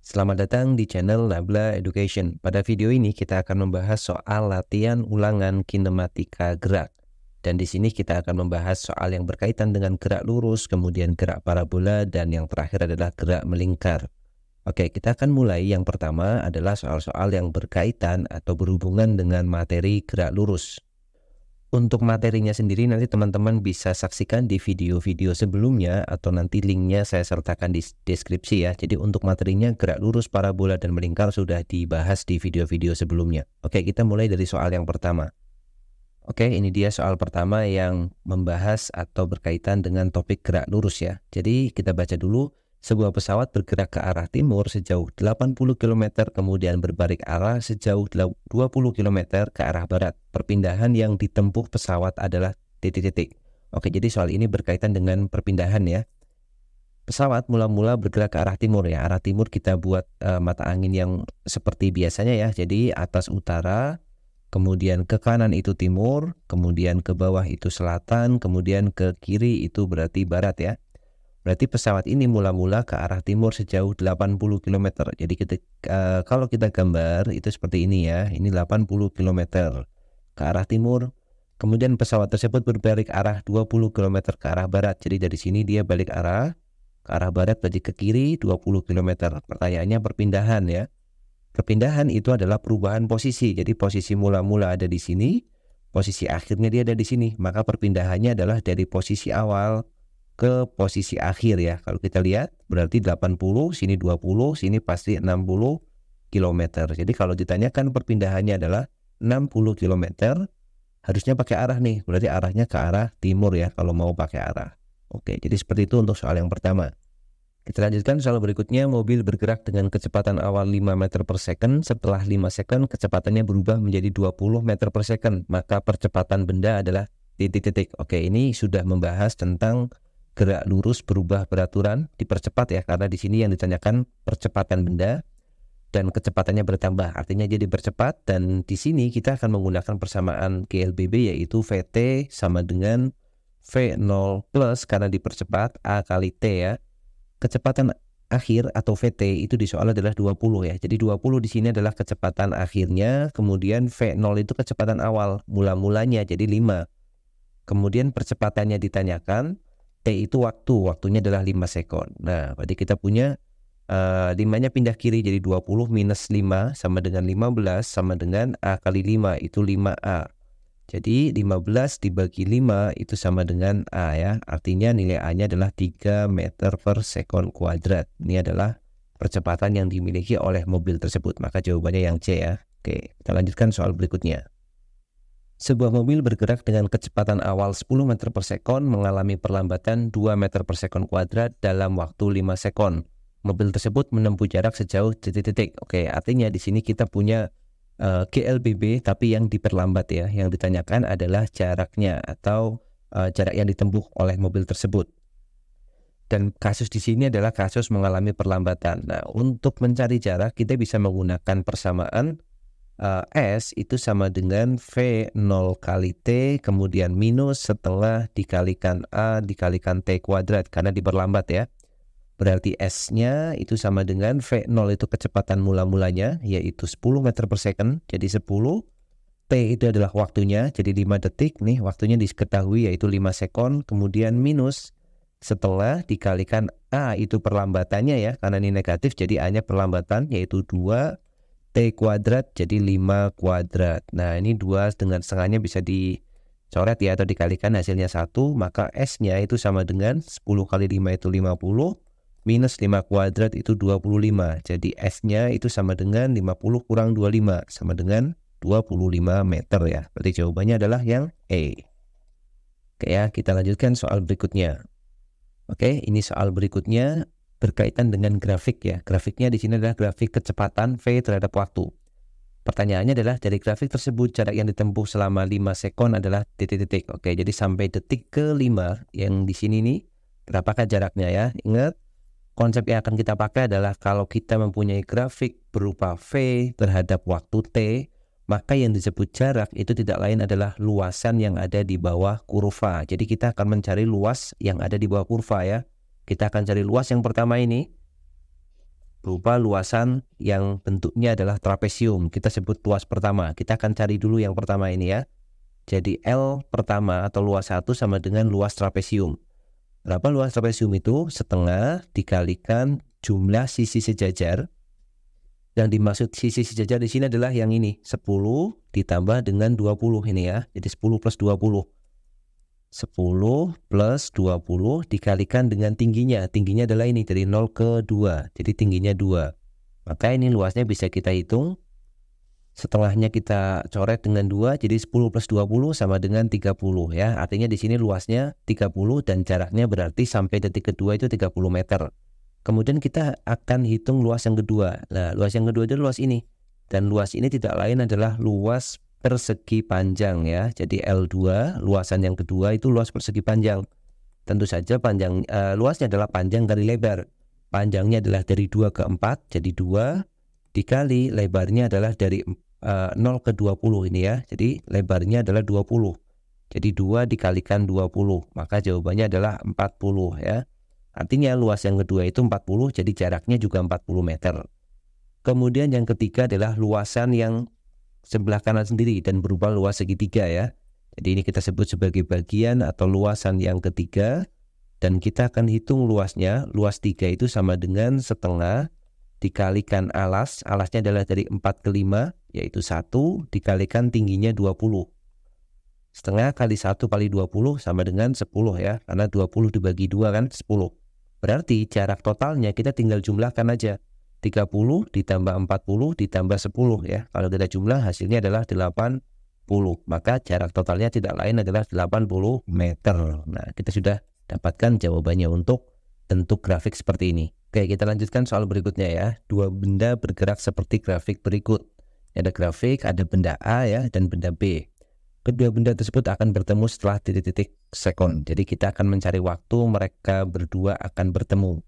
Selamat datang di channel Nabla Education. Pada video ini kita akan membahas soal latihan ulangan kinematika gerak. Dan di sini kita akan membahas soal yang berkaitan dengan gerak lurus, kemudian gerak parabola, dan yang terakhir adalah gerak melingkar. Oke, kita akan mulai. Yang pertama adalah soal-soal yang berkaitan atau berhubungan dengan materi gerak lurus. Untuk materinya sendiri nanti teman-teman bisa saksikan di video-video sebelumnya atau nanti linknya saya sertakan di deskripsi ya. Jadi untuk materinya gerak lurus, parabola, dan melingkar sudah dibahas di video-video sebelumnya. Oke, kita mulai dari soal yang pertama. Oke, ini dia soal pertama yang membahas atau berkaitan dengan topik gerak lurus ya. Jadi kita baca dulu. Sebuah pesawat bergerak ke arah timur sejauh 80 km, kemudian berbalik arah sejauh 20 km ke arah barat. Perpindahan yang ditempuh pesawat adalah titik-titik. Oke, jadi soal ini berkaitan dengan perpindahan ya. Pesawat mula-mula bergerak ke arah timur ya. Arah timur kita buat mata angin yang seperti biasanya ya. Jadi atas utara, kemudian ke kanan itu timur, kemudian ke bawah itu selatan, kemudian ke kiri itu berarti barat ya. Berarti pesawat ini mula-mula ke arah timur sejauh 80 km. Jadi kalau kita gambar itu seperti ini ya. Ini 80 km ke arah timur. Kemudian pesawat tersebut berbalik arah 20 km ke arah barat. Jadi dari sini dia balik arah ke arah barat, berarti ke kiri 20 km. Pertanyaannya perpindahan ya. Perpindahan itu adalah perubahan posisi. Jadi posisi mula-mula ada di sini, posisi akhirnya dia ada di sini. Maka perpindahannya adalah dari posisi awal ke posisi akhir ya. Kalau kita lihat berarti 80, sini 20, sini pasti 60 km. Jadi kalau ditanyakan perpindahannya adalah 60 km, harusnya pakai arah nih. Berarti arahnya ke arah timur ya kalau mau pakai arah. Oke, jadi seperti itu untuk soal yang pertama. Kita lanjutkan soal berikutnya. Mobil bergerak dengan kecepatan awal 5 meter per second. Setelah 5 second kecepatannya berubah menjadi 20 meter per second. Maka percepatan benda adalah titik-titik. Oke, ini sudah membahas tentang gerak lurus berubah beraturan, dipercepat ya, karena di sini yang ditanyakan percepatan benda dan kecepatannya bertambah, artinya jadi bercepat. Dan di sini kita akan menggunakan persamaan GLBB yaitu VT sama dengan V0 plus karena dipercepat A kali T ya. Kecepatan akhir atau VT itu di soal adalah 20 ya. Jadi 20 di sini adalah kecepatan akhirnya, kemudian V0 itu kecepatan awal mula-mulanya jadi 5. Kemudian percepatannya ditanyakan, T itu waktunya adalah 5 sekon. Nah, berarti kita punya 5-nya pindah kiri jadi 20 minus 5 sama dengan 15 sama dengan A kali 5 itu 5A. Jadi 15 dibagi 5 itu sama dengan A ya. Artinya nilai A-nya adalah 3 meter per sekon kuadrat. Ini adalah percepatan yang dimiliki oleh mobil tersebut. Maka jawabannya yang C ya. Oke, kita lanjutkan soal berikutnya. Sebuah mobil bergerak dengan kecepatan awal 10 meter per sekon mengalami perlambatan 2 meter per sekon kuadrat dalam waktu 5 sekon. Mobil tersebut menempuh jarak sejauh titik-titik. Oke, artinya di sini kita punya GLBB tapi yang diperlambat ya. Yang ditanyakan adalah jaraknya atau jarak yang ditempuh oleh mobil tersebut. Dan kasus di sini adalah kasus mengalami perlambatan. Nah, untuk mencari jarak kita bisa menggunakan persamaan S itu sama dengan V0 kali T kemudian minus setelah dikalikan A dikalikan T kuadrat karena diperlambat ya. Berarti S-nya itu sama dengan V0 itu kecepatan mula-mulanya yaitu 10 meter per second. Jadi 10. T itu adalah waktunya jadi 5 detik nih waktunya diketahui yaitu 5 sekon. Kemudian minus setelah dikalikan A itu perlambatannya ya karena ini negatif jadi A-nya perlambatan yaitu 2 T kuadrat jadi 5 kuadrat. Nah ini 2 dengan setengahnya bisa dicoret ya atau dikalikan hasilnya 1. Maka S-nya itu sama dengan 10 kali 5 itu 50 minus 5 kuadrat itu 25. Jadi S-nya itu sama dengan 50 kurang 25 sama dengan 25 meter ya. Berarti jawabannya adalah yang E. Oke ya, kita lanjutkan soal berikutnya. Oke, ini soal berikutnya berkaitan dengan grafik ya. Grafiknya di sini adalah grafik kecepatan V terhadap waktu. Pertanyaannya adalah dari grafik tersebut jarak yang ditempuh selama 5 sekon adalah titik-titik. Oke, jadi sampai detik ke-5 yang di sini nih berapakah jaraknya ya? Ingat, konsep yang akan kita pakai adalah kalau kita mempunyai grafik berupa V terhadap waktu T, maka yang disebut jarak itu tidak lain adalah luasan yang ada di bawah kurva. Jadi kita akan mencari luas yang ada di bawah kurva ya. Kita akan cari luas yang pertama ini. berupa luasan yang bentuknya adalah trapesium. Kita sebut luas pertama. Kita akan cari dulu yang pertama ini ya. Jadi L pertama atau luas 1 sama dengan luas trapesium. Berapa luas trapesium itu? Setengah dikalikan jumlah sisi sejajar. Yang dimaksud sisi sejajar di sini adalah yang ini, 10 ditambah dengan 20 ini ya. Jadi 10 plus 20. 10 plus 20 dikalikan dengan tingginya. Tingginya adalah ini, dari 0 ke 2. Jadi tingginya 2. Maka ini luasnya bisa kita hitung. Setengahnya kita coret dengan 2. Jadi 10 plus 20 sama dengan 30 ya. Artinya di sini luasnya 30 dan jaraknya berarti sampai detik kedua itu 30 meter. Kemudian kita akan hitung luas yang kedua. Nah, luas yang kedua itu luas ini. Dan luas ini tidak lain adalah luas persegi panjang ya. Jadi L2 luasan yang kedua itu luas persegi panjang. Tentu saja panjang luasnya adalah panjang kali lebar. Panjangnya adalah dari 2 ke 4. Jadi 2 dikali lebarnya adalah dari 0 ke 20 ini ya. Jadi lebarnya adalah 20. Jadi 2 dikalikan 20. Maka jawabannya adalah 40 ya. Artinya luas yang kedua itu 40. Jadi jaraknya juga 40 meter. Kemudian yang ketiga adalah luasan yang sebelah kanan sendiri dan berupa luas segitiga ya. Jadi ini kita sebut sebagai bagian atau luasan yang ketiga. Dan kita akan hitung luasnya. Luas 3 itu sama dengan setengah dikalikan alas. Alasnya adalah dari 4 ke 5 yaitu 1 dikalikan tingginya 20. Setengah kali 1 kali 20 sama dengan 10 ya. Karena 20 dibagi 2 kan 10. Berarti jarak totalnya kita tinggal jumlahkan aja. 30 ditambah 40 ditambah 10 ya. Kalau kita jumlah hasilnya adalah 80. Maka jarak totalnya tidak lain adalah 80 meter. Nah, kita sudah dapatkan jawabannya untuk bentuk grafik seperti ini. Oke, kita lanjutkan soal berikutnya ya. Dua benda bergerak seperti grafik berikut. Ada grafik, ada benda A ya dan benda B. Kedua benda tersebut akan bertemu setelah titik-titik sekon. Jadi kita akan mencari waktu mereka berdua akan bertemu.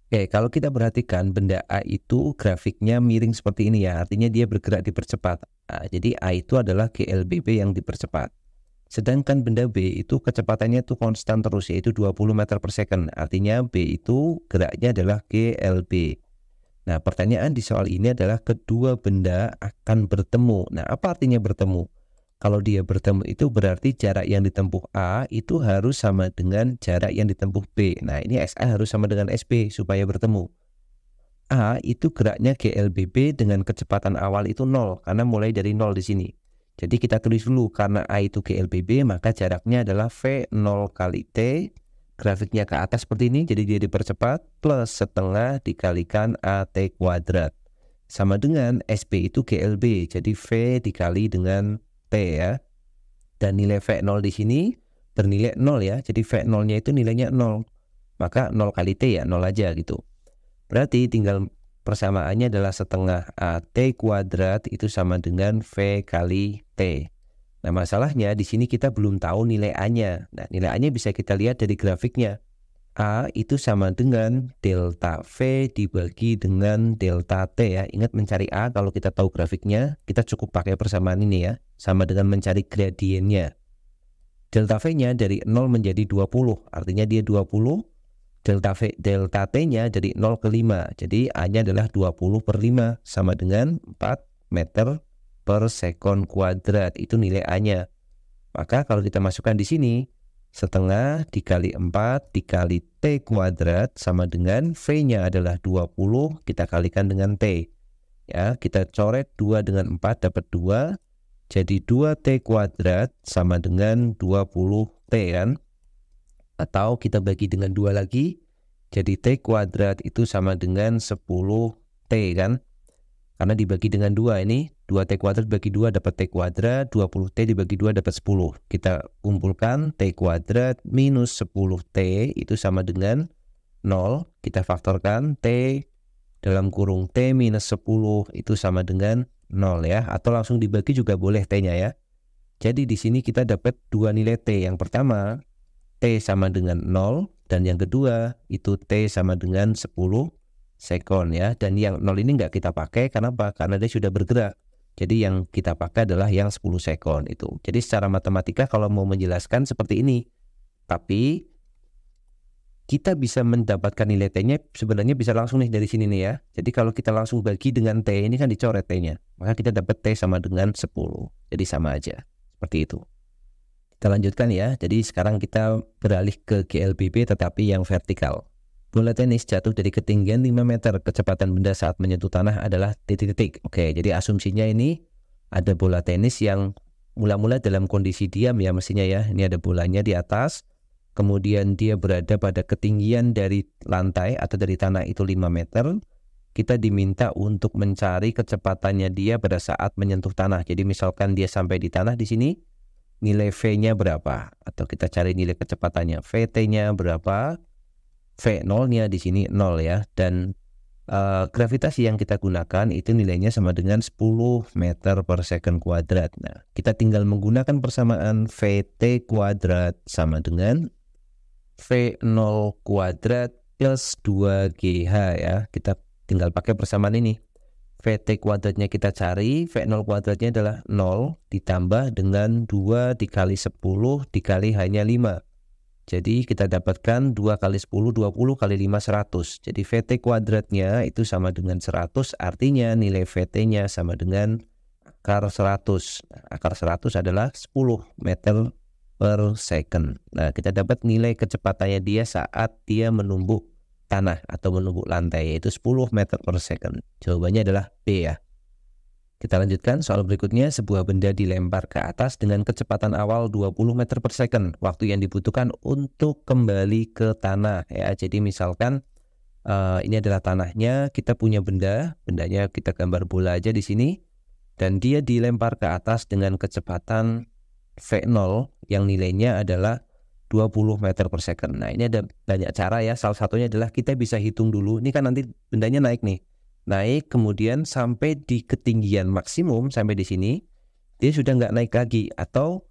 Oke, kalau kita perhatikan benda A itu grafiknya miring seperti ini ya. Artinya dia bergerak dipercepat. Nah, jadi A itu adalah GLBB yang dipercepat. Sedangkan benda B itu kecepatannya itu konstan terus yaitu 20 meter per second. Artinya B itu geraknya adalah GLB. Nah, pertanyaan di soal ini adalah kedua benda akan bertemu. Nah, apa artinya bertemu? Kalau dia bertemu itu berarti jarak yang ditempuh A itu harus sama dengan jarak yang ditempuh B. Nah, ini SA harus sama dengan SB supaya bertemu. A itu geraknya GLBB dengan kecepatan awal itu 0 karena mulai dari 0 di sini. Jadi kita tulis dulu karena A itu GLBB maka jaraknya adalah V0 kali T. Grafiknya ke atas seperti ini jadi dia dipercepat plus setengah dikalikan AT kuadrat. Sama dengan SB itu GLB jadi V dikali dengan T ya. Dan nilai V0 di sini bernilai 0 ya. Jadi V0-nya itu nilainya 0. Maka 0 kali T ya 0 aja gitu. Berarti tinggal persamaannya adalah setengah AT kuadrat itu sama dengan V kali T. Nah, masalahnya di sini kita belum tahu nilai A-nya. Nah, nilai A-nya bisa kita lihat dari grafiknya. A itu sama dengan delta V dibagi dengan delta T ya. Ingat mencari A kalau kita tahu grafiknya, kita cukup pakai persamaan ini ya. Sama dengan mencari gradiennya. Delta V-nya dari 0 menjadi 20, artinya dia 20. Delta T-nya dari 0 ke 5, jadi A-nya adalah 20 per 5, sama dengan 4 meter per sekon kuadrat. Itu nilai A-nya. Maka kalau kita masukkan di sini, setengah dikali 4 dikali T kuadrat sama dengan V-nya adalah 20, kita kalikan dengan T. Ya, kita coret 2 dengan 4 dapat 2. Jadi 2T kuadrat sama dengan 20T kan. Atau kita bagi dengan 2 lagi. Jadi T kuadrat itu sama dengan 10T kan. Karena dibagi dengan 2 ini. 2T kuadrat bagi 2 dapat T kuadrat. 20T dibagi 2 dapat 10. Kita kumpulkan T kuadrat minus 10T itu sama dengan 0. Kita faktorkan T dalam kurung T minus 10 itu sama dengan 0 ya. Atau langsung dibagi juga boleh T-nya ya. Jadi di sini kita dapat dua nilai T. Yang pertama T sama dengan 0 dan yang kedua itu T sama dengan 10 sekon ya. Dan yang 0 ini nggak kita pakai karena apa? Karena dia sudah bergerak. Jadi yang kita pakai adalah yang 10 sekon itu. Jadi secara matematika kalau mau menjelaskan seperti ini. Tapi kita bisa mendapatkan nilai T-nya sebenarnya bisa langsung nih dari sini nih ya. Jadi kalau kita langsung bagi dengan T, ini kan dicoret T-nya, maka kita dapat T sama dengan 10. Jadi sama aja, seperti itu. Kita lanjutkan ya. Jadi sekarang kita beralih ke GLBB tetapi yang vertikal. Bola tenis jatuh dari ketinggian 5 meter. Kecepatan benda saat menyentuh tanah adalah titik-titik. Oke, jadi asumsinya ini ada bola tenis yang mula-mula dalam kondisi diam ya mestinya ya. Ini ada bolanya di atas. Kemudian dia berada pada ketinggian dari lantai atau dari tanah itu 5 meter. Kita diminta untuk mencari kecepatannya dia pada saat menyentuh tanah. Jadi misalkan dia sampai di tanah di sini, nilai V-nya berapa? Atau kita cari nilai kecepatannya. VT-nya berapa? V0-nya di sini 0 ya. Dan gravitasi yang kita gunakan itu nilainya sama dengan 10 meter per second kuadrat. Nah, kita tinggal menggunakan persamaan VT kuadrat sama dengan V0 kuadrat plus 2GH ya. Kita tinggal pakai persamaan ini. VT kuadratnya kita cari, V0 kuadratnya adalah 0 ditambah dengan 2 dikali 10 dikali hanya 5. Jadi kita dapatkan 2 kali 10, 20 kali 5, 100. Jadi VT kuadratnya itu sama dengan 100, artinya nilai VT-nya sama dengan akar 100. Nah, akar 100 adalah 10 meter per second. Nah, kita dapat nilai kecepatannya dia saat dia menumbuk tanah atau menumbuk lantai, yaitu 10 meter per second. Jawabannya adalah B ya. Kita lanjutkan soal berikutnya. Sebuah benda dilempar ke atas dengan kecepatan awal 20 meter per second. Waktu yang dibutuhkan untuk kembali ke tanah ya. Jadi misalkan ini adalah tanahnya, kita punya bendanya kita gambar bola aja di sini, dan dia dilempar ke atas dengan kecepatan V0 yang nilainya adalah 20 meter per second. Nah, ini ada banyak cara ya. Salah satunya adalah kita bisa hitung dulu. Ini kan nanti bendanya naik nih. Naik kemudian sampai di ketinggian maksimum, sampai di sini dia sudah nggak naik lagi, atau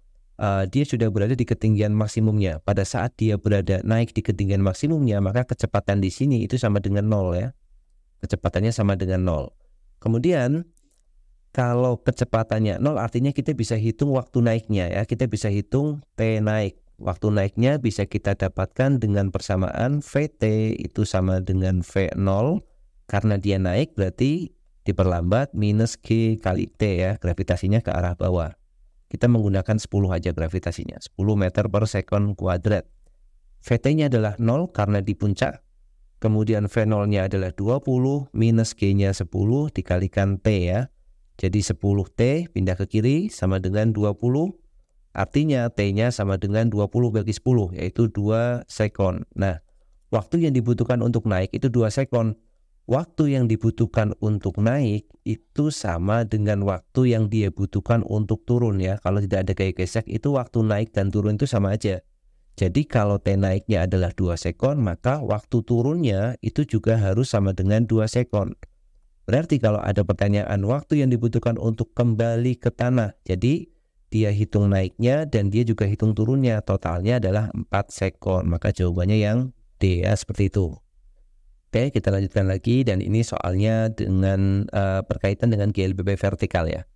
dia sudah berada di ketinggian maksimumnya. Pada saat dia berada naik di ketinggian maksimumnya, maka kecepatan di sini itu sama dengan 0 ya. Kecepatannya sama dengan 0. Kemudian kalau kecepatannya 0 artinya kita bisa hitung waktu naiknya ya. Kita bisa hitung T naik. Waktu naiknya bisa kita dapatkan dengan persamaan VT itu sama dengan V0. Karena dia naik berarti diperlambat minus G kali T ya, gravitasinya ke arah bawah. Kita menggunakan 10 aja gravitasinya, 10 meter per second kuadrat. VT-nya adalah 0 karena di puncak. Kemudian V0-nya adalah 20 minus G-nya 10 dikalikan T ya. Jadi 10T pindah ke kiri sama dengan 20. Artinya T-nya sama dengan 20 bagi 10 yaitu 2 sekon. Nah, waktu yang dibutuhkan untuk naik itu 2 sekon. Waktu yang dibutuhkan untuk naik itu sama dengan waktu yang dia butuhkan untuk turun ya. Kalau tidak ada gaya gesek itu waktu naik dan turun itu sama aja. Jadi kalau T naiknya adalah 2 sekon, maka waktu turunnya itu juga harus sama dengan 2 sekon. Berarti kalau ada pertanyaan waktu yang dibutuhkan untuk kembali ke tanah, jadi dia hitung naiknya dan dia juga hitung turunnya, totalnya adalah 4 sekon. Maka jawabannya yang D ya, seperti itu. Oke, kita lanjutkan lagi, dan ini soalnya dengan berkaitan dengan GLBB vertikal ya.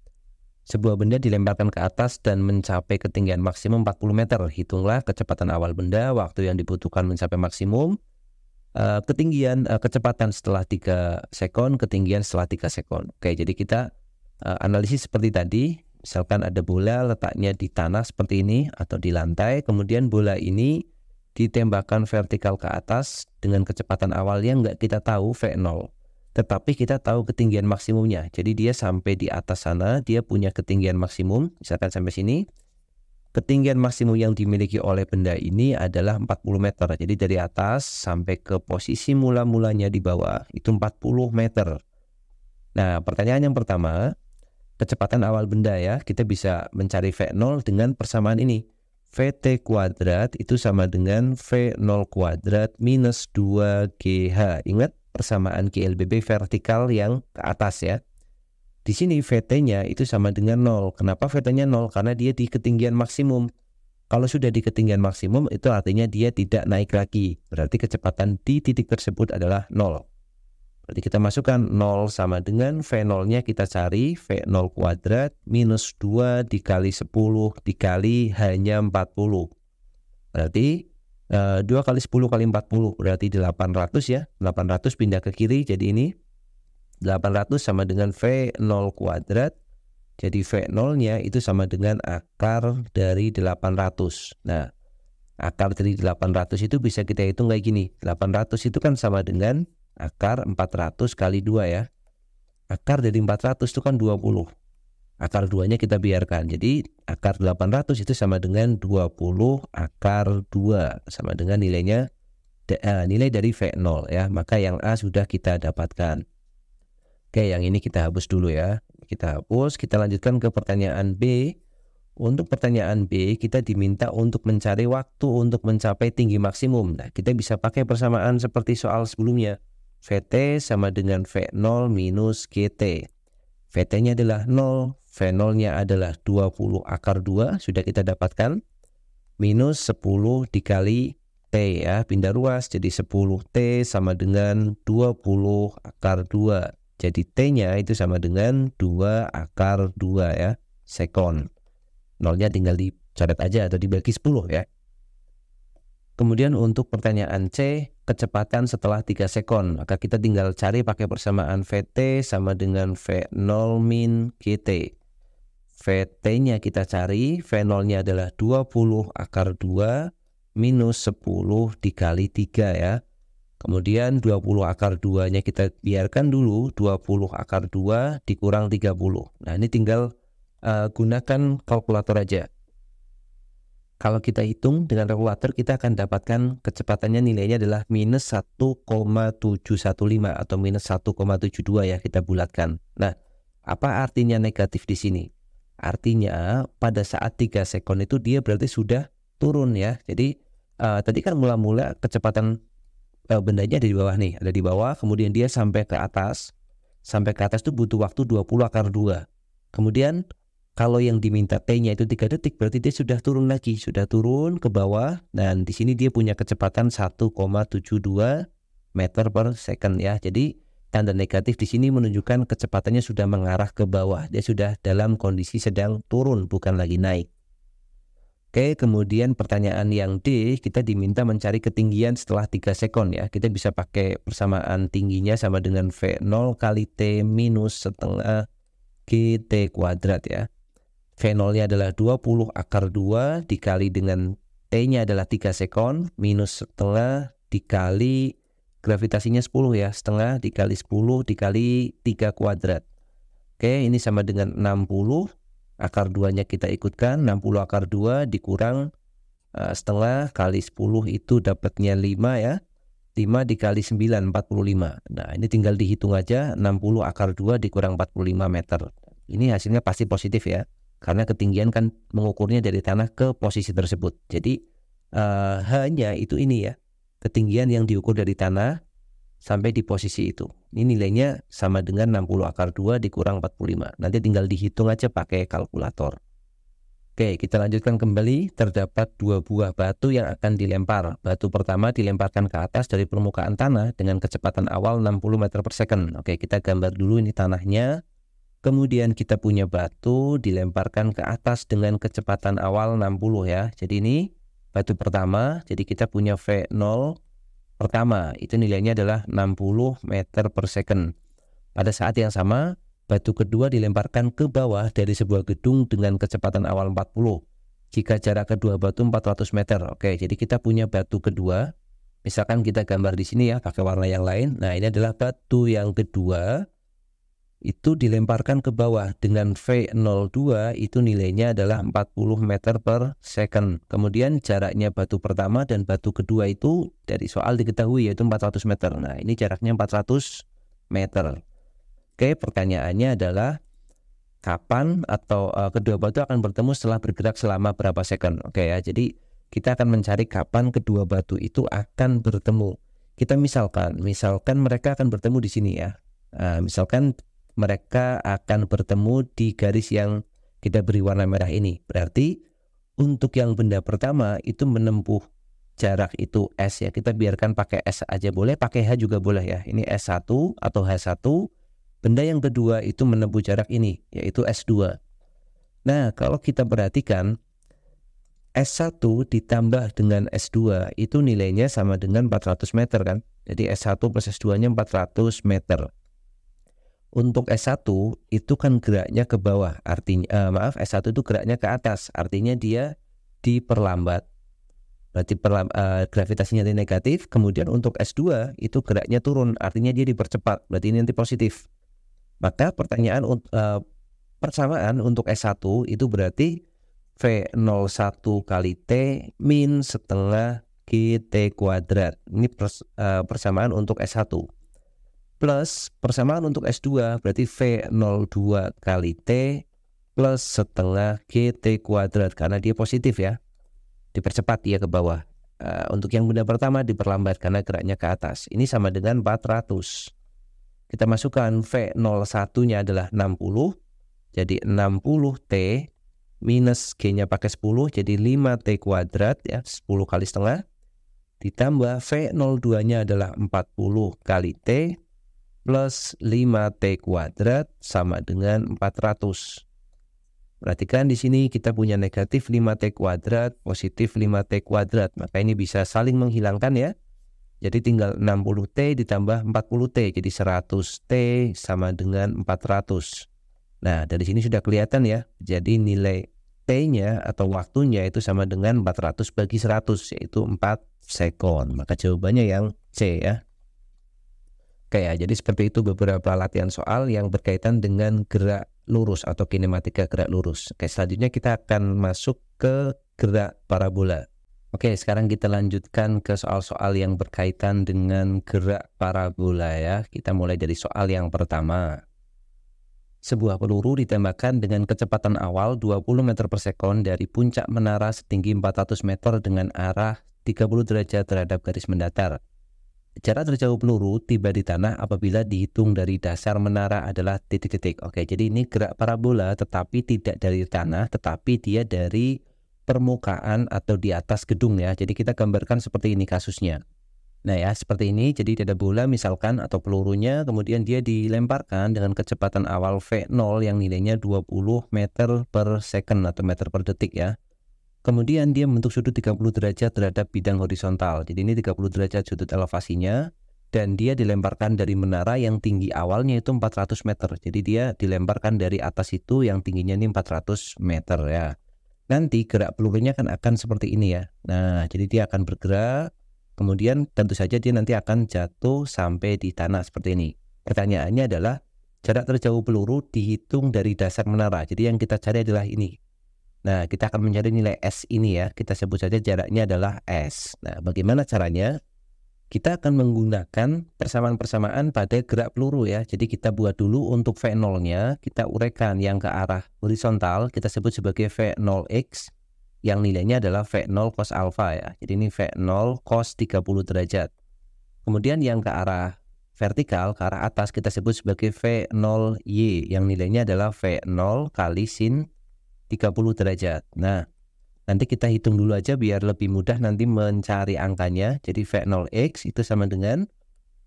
Sebuah benda dilemparkan ke atas dan mencapai ketinggian maksimum 40 meter. Hitunglah kecepatan awal benda, waktu yang dibutuhkan mencapai maksimum, ketinggian, kecepatan setelah 3 sekon, ketinggian setelah 3 sekon. Oke, jadi kita analisis seperti tadi. Misalkan ada bola letaknya di tanah seperti ini atau di lantai, kemudian bola ini ditembakkan vertikal ke atas dengan kecepatan awal yang nggak kita tahu V0, tetapi kita tahu ketinggian maksimumnya. Jadi dia sampai di atas sana, dia punya ketinggian maksimum, misalkan sampai sini. Ketinggian maksimum yang dimiliki oleh benda ini adalah 40 meter. Jadi dari atas sampai ke posisi mula-mulanya di bawah itu 40 meter. Nah, pertanyaan yang pertama, kecepatan awal benda ya, kita bisa mencari V0 dengan persamaan ini. VT kuadrat itu sama dengan V0 kuadrat minus 2GH. Ingat persamaan GLBB vertikal yang ke atas ya. Di sini VT-nya itu sama dengan 0. Kenapa VT-nya 0? Karena dia di ketinggian maksimum. Kalau sudah di ketinggian maksimum itu artinya dia tidak naik lagi. Berarti kecepatan di titik tersebut adalah 0. Berarti kita masukkan 0 sama dengan V0-nya kita cari V0 kuadrat minus 2 dikali 10 dikali hanya 40. Berarti 2 kali 10 kali 40 berarti 800 ya. 800 pindah ke kiri, jadi ini 800 sama dengan V0 kuadrat. Jadi V0-nya itu sama dengan akar dari 800. Nah, akar dari 800 itu bisa kita hitung kayak gini. 800 itu kan sama dengan akar 400 kali 2 ya. Akar dari 400 itu kan 20. Akar 2-nya kita biarkan. Jadi akar 800 itu sama dengan 20 akar 2. Sama dengan nilainya nilai dari V0 ya. Maka yang A sudah kita dapatkan. Oke, yang ini kita hapus dulu ya. Kita hapus, kita lanjutkan ke pertanyaan B. Untuk pertanyaan B, kita diminta untuk mencari waktu untuk mencapai tinggi maksimum. Nah, kita bisa pakai persamaan seperti soal sebelumnya. VT sama dengan V0 minus GT. VT-nya adalah 0, V0-nya adalah 20 akar 2, sudah kita dapatkan. Minus 10 dikali T ya, pindah ruas. Jadi 10T sama dengan 20 akar 2. Jadi T-nya itu sama dengan 2 akar 2 ya, sekon. Nolnya tinggal dicoret aja atau dibagi 10 ya. Kemudian untuk pertanyaan C, kecepatan setelah 3 sekon. Maka kita tinggal cari pakai persamaan VT sama dengan V0 min GT. VT-nya kita cari, V0-nya adalah 20 akar 2 minus 10 dikali 3 ya. Kemudian 20 akar 2-nya kita biarkan dulu, 20 akar 2 dikurang 30. Nah, ini tinggal gunakan kalkulator aja. Kalau kita hitung dengan kalkulator, kita akan dapatkan kecepatannya nilainya adalah minus 1,715 atau minus 1,72 ya, kita bulatkan. Nah, apa artinya negatif di sini? Artinya pada saat 3 sekon itu dia berarti sudah turun ya. Jadi tadi kan mula-mula kecepatan bendanya ada di bawah nih, ada di bawah, kemudian dia sampai ke atas. Sampai ke atas itu butuh waktu 20 akar 2. Kemudian kalau yang diminta T-nya itu 3 detik, berarti dia sudah turun lagi, sudah turun ke bawah, dan di sini dia punya kecepatan 1,72 meter per second ya. Jadi tanda negatif di sini menunjukkan kecepatannya sudah mengarah ke bawah, dia sudah dalam kondisi sedang turun, bukan lagi naik. Oke, kemudian pertanyaan yang D, kita diminta mencari ketinggian setelah 3 sekon ya. Kita bisa pakai persamaan tingginya sama dengan V0 kali T minus setengah GT kuadrat ya. V0-nya adalah 20 akar 2 dikali dengan T-nya adalah 3 sekon minus setengah dikali gravitasinya 10 ya. Setengah dikali 10 dikali 3 kuadrat. Oke, ini sama dengan 60. Akar 2-nya kita ikutkan. 60 akar 2 dikurang setengah kali 10 itu dapatnya 5 ya. 5 dikali 9, 45. Nah, ini tinggal dihitung aja. 60 akar 2 dikurang 45 meter. Ini hasilnya pasti positif ya. Karena ketinggian kan mengukurnya dari tanah ke posisi tersebut. Jadi hanya itu ini ya, ketinggian yang diukur dari tanah sampai di posisi itu. Ini nilainya sama dengan 60 akar 2 dikurang 45. Nanti tinggal dihitung aja pakai kalkulator. Oke, kita lanjutkan kembali. Terdapat 2 buah batu yang akan dilempar. Batu pertama dilemparkan ke atas dari permukaan tanah dengan kecepatan awal 60 meter per second. Oke, kita gambar dulu ini tanahnya. Kemudian kita punya batu dilemparkan ke atas dengan kecepatan awal 60 ya. Jadi ini batu pertama, jadi kita punya V0 pertama, itu nilainya adalah 60 meter per second. Pada saat yang sama, batu kedua dilemparkan ke bawah dari sebuah gedung dengan kecepatan awal 40. Jika jarak kedua batu 400 meter. Oke, jadi kita punya batu kedua. Misalkan kita gambar di sini ya, pakai warna yang lain. Nah, ini adalah batu yang kedua. Itu dilemparkan ke bawah dengan V02 itu nilainya adalah 40 meter per second. Kemudian jaraknya batu pertama dan batu kedua itu dari soal diketahui yaitu 400 meter. Nah, ini jaraknya 400 meter. Oke, pertanyaannya adalah kapan atau kedua batu akan bertemu setelah bergerak selama berapa second. Oke ya, jadi kita akan mencari kapan kedua batu itu akan bertemu. Kita misalkan mereka akan bertemu di sini ya. Misalkan mereka akan bertemu di garis yang kita beri warna merah ini. Berarti untuk yang benda pertama itu menempuh jarak itu S ya. Kita biarkan pakai S aja boleh, pakai H juga boleh ya. Ini S1 atau H1. Benda yang kedua itu menempuh jarak ini, yaitu S2. Nah, kalau kita perhatikan S1 ditambah dengan S2 itu nilainya sama dengan 400 meter kan. Jadi S1 plus S2-nya 400 meter. Untuk S1 itu kan geraknya ke bawah, artinya S1 itu geraknya ke atas, artinya dia diperlambat. Berarti gravitasinya negatif. Kemudian untuk S2 itu geraknya turun, artinya dia dipercepat, berarti ini nanti positif. Maka persamaan untuk S1 itu berarti V01 kali T min setengah GT kuadrat. Ini persamaan untuk S1. Plus persamaan untuk S2 berarti V02 kali T plus setengah GT kuadrat. Karena dia positif ya, dipercepat dia ke bawah. Untuk yang benda pertama diperlambat karena geraknya ke atas. Ini sama dengan 400. Kita masukkan V01-nya adalah 60. Jadi 60T minus G-nya pakai 10, jadi 5T kuadrat ya, 10 kali setengah. Ditambah V02-nya adalah 40 kali T plus 5T kuadrat sama dengan 400. Perhatikan di sini kita punya negatif 5T kuadrat, positif 5T kuadrat. Maka ini bisa saling menghilangkan ya. Jadi tinggal 60T ditambah 40T, jadi 100T sama dengan 400. Nah, dari sini sudah kelihatan ya. Jadi nilai T-nya atau waktunya itu sama dengan 400 bagi 100, yaitu 4 sekon. Maka jawabannya yang C ya. Oke ya, jadi seperti itu beberapa latihan soal yang berkaitan dengan gerak lurus atau kinematika gerak lurus. Oke, selanjutnya kita akan masuk ke gerak parabola. Oke, sekarang kita lanjutkan ke soal-soal yang berkaitan dengan gerak parabola ya. Kita mulai dari soal yang pertama. Sebuah peluru ditembakkan dengan kecepatan awal 20 meter per sekon dari puncak menara setinggi 400 meter dengan arah 30 derajat terhadap garis mendatar. Jarak terjauh peluru tiba di tanah apabila dihitung dari dasar menara adalah titik-titik. Oke, jadi ini gerak parabola tetapi tidak dari tanah, tetapi dia dari permukaan atau di atas gedung ya. Jadi kita gambarkan seperti ini kasusnya. Nah ya, seperti ini. Jadi ada bola misalkan atau pelurunya, kemudian dia dilemparkan dengan kecepatan awal V0 yang nilainya 20 meter per second atau meter per detik ya. Kemudian dia membentuk sudut 30 derajat terhadap bidang horizontal. Jadi ini 30 derajat sudut elevasinya, dan dia dilemparkan dari menara yang tinggi awalnya itu 400 meter. Jadi dia dilemparkan dari atas itu yang tingginya ini 400 meter ya. Nanti gerak pelurunya akan seperti ini ya. Nah, jadi dia akan bergerak. Kemudian tentu saja dia nanti akan jatuh sampai di tanah seperti ini. Pertanyaannya adalah jarak terjauh peluru dihitung dari dasar menara. Jadi yang kita cari adalah ini. Nah, kita akan mencari nilai S ini ya. Kita sebut saja jaraknya adalah S. Nah, bagaimana caranya? Kita akan menggunakan persamaan-persamaan pada gerak peluru ya. Jadi kita buat dulu untuk V0-nya. Kita uraikan yang ke arah horizontal. Kita sebut sebagai V0X. Yang nilainya adalah V0 cos alfa ya. Jadi ini V0 cos 30 derajat. Kemudian yang ke arah vertikal, ke arah atas kita sebut sebagai V0Y. Yang nilainya adalah V0 kali sin 30 derajat. Nah, nanti kita hitung dulu aja biar lebih mudah nanti mencari angkanya. Jadi V0X itu sama dengan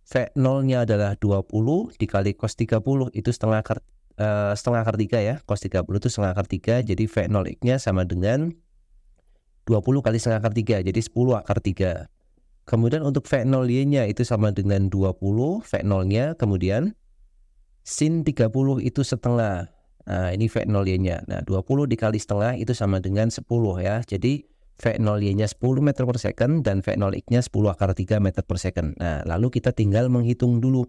V0-nya adalah 20 dikali cos 30 itu setengah akar 3 ya. Cos 30 itu setengah akar 3. Jadi V0X-nya sama dengan 20 kali setengah akar 3, jadi 10 akar 3. Kemudian untuk V0Y-nya itu sama dengan 20 V0-nya, kemudian sin 30 itu setengah. Nah, ini V0Y-nya. Nah, 20 dikali setengah itu sama dengan 10 ya. Jadi V0Y-nya 10 meter per second dan V0X-nya 10 akar 3 meter per second. Nah, lalu kita tinggal menghitung dulu.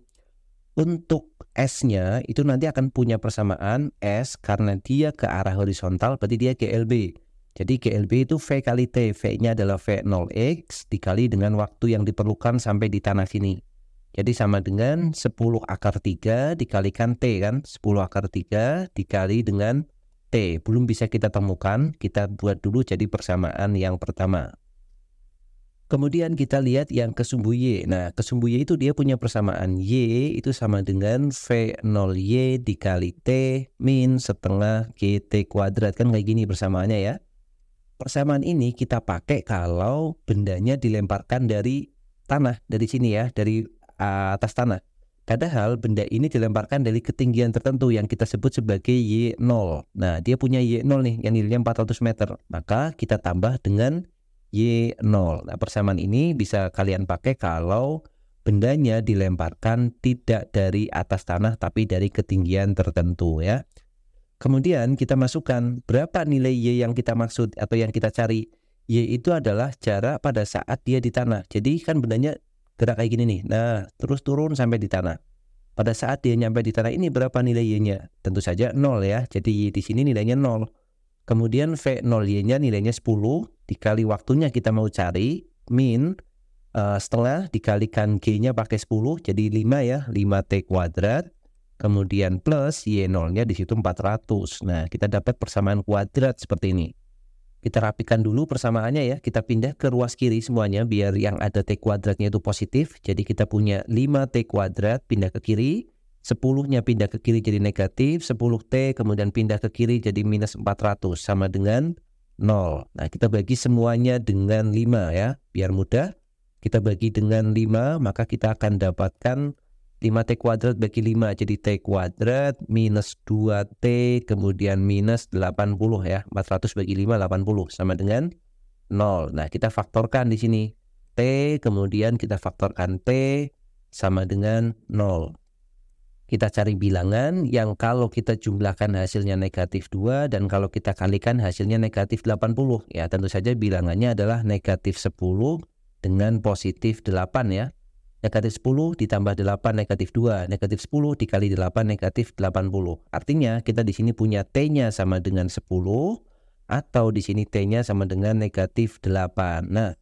Untuk S-nya itu nanti akan punya persamaan S karena dia ke arah horizontal, berarti dia GLB. Jadi GLB itu V kali T, V-nya adalah V0X dikali dengan waktu yang diperlukan sampai di tanah sini. Jadi sama dengan 10 akar 3 dikalikan T kan, 10 akar 3 dikali dengan T. Belum bisa kita temukan, kita buat dulu jadi persamaan yang pertama. Kemudian kita lihat yang kesumbu Y. Nah, kesumbu Y itu dia punya persamaan Y itu sama dengan V0Y dikali T min setengah GT kuadrat. Kan kayak gini persamaannya ya. Persamaan ini kita pakai kalau bendanya dilemparkan dari tanah, dari sini ya, dari atas tanah. Padahal benda ini dilemparkan dari ketinggian tertentu yang kita sebut sebagai Y0. Nah, dia punya Y0 nih yang nilainya 400 meter. Maka kita tambah dengan Y0. Nah, persamaan ini bisa kalian pakai kalau bendanya dilemparkan tidak dari atas tanah tapi dari ketinggian tertentu ya. Kemudian kita masukkan berapa nilai Y yang kita maksud atau yang kita cari. Y itu adalah jarak pada saat dia di tanah. Jadi kan bendanya gerak kayak gini nih. Nah, terus turun sampai di tanah. Pada saat dia nyampe di tanah ini berapa nilai Y-nya? Tentu saja 0 ya. Jadi Y di sini nilainya 0. Kemudian V0Y-nya nilainya 10 dikali waktunya kita mau cari min setengah dikalikan G-nya pakai 10 jadi 5 ya, 5T kuadrat. Kemudian plus Y0-nya di situ 400. Nah, kita dapat persamaan kuadrat seperti ini. Kita rapikan dulu persamaannya ya. Kita pindah ke ruas kiri semuanya biar yang ada T kuadratnya itu positif. Jadi kita punya 5T kuadrat pindah ke kiri. 10-nya pindah ke kiri jadi negatif. 10T kemudian pindah ke kiri jadi minus 400 sama dengan 0. Nah, kita bagi semuanya dengan 5 ya. Biar mudah. Kita bagi dengan 5 maka kita akan dapatkan 5T kuadrat bagi 5 jadi T kuadrat minus 2T kemudian minus 80 ya. 400 bagi 5 80 sama dengan 0. Nah, kita faktorkan di sini. T kemudian kita faktorkan T sama dengan 0. Kita cari bilangan yang kalau kita jumlahkan hasilnya negatif 2 dan kalau kita kalikan hasilnya negatif 80. Ya, tentu saja bilangannya adalah negatif 10 dengan positif 8 ya. Negatif 10 ditambah 8 negatif 2. Negatif 10 dikali 8 negatif 80. Artinya kita di sini punya T-nya sama dengan 10 atau di sini T-nya sama dengan negatif 8. Nah,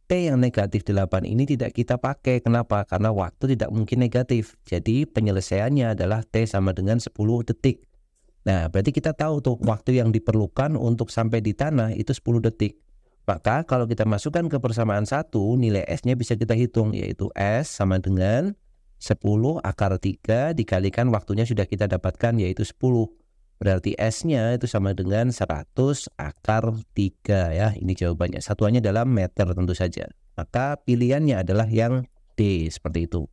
T yang negatif 8 ini tidak kita pakai. Kenapa? Karena waktu tidak mungkin negatif. Jadi penyelesaiannya adalah T sama dengan 10 detik. Nah, berarti kita tahu tuh waktu yang diperlukan untuk sampai di tanah itu 10 detik. Maka kalau kita masukkan ke persamaan 1, nilai S-nya bisa kita hitung, yaitu S sama dengan 10 akar 3 dikalikan waktunya sudah kita dapatkan, yaitu 10. Berarti S-nya itu sama dengan 100 akar 3 ya. Ini jawabannya. Satuannya dalam meter tentu saja. Maka pilihannya adalah yang D, seperti itu.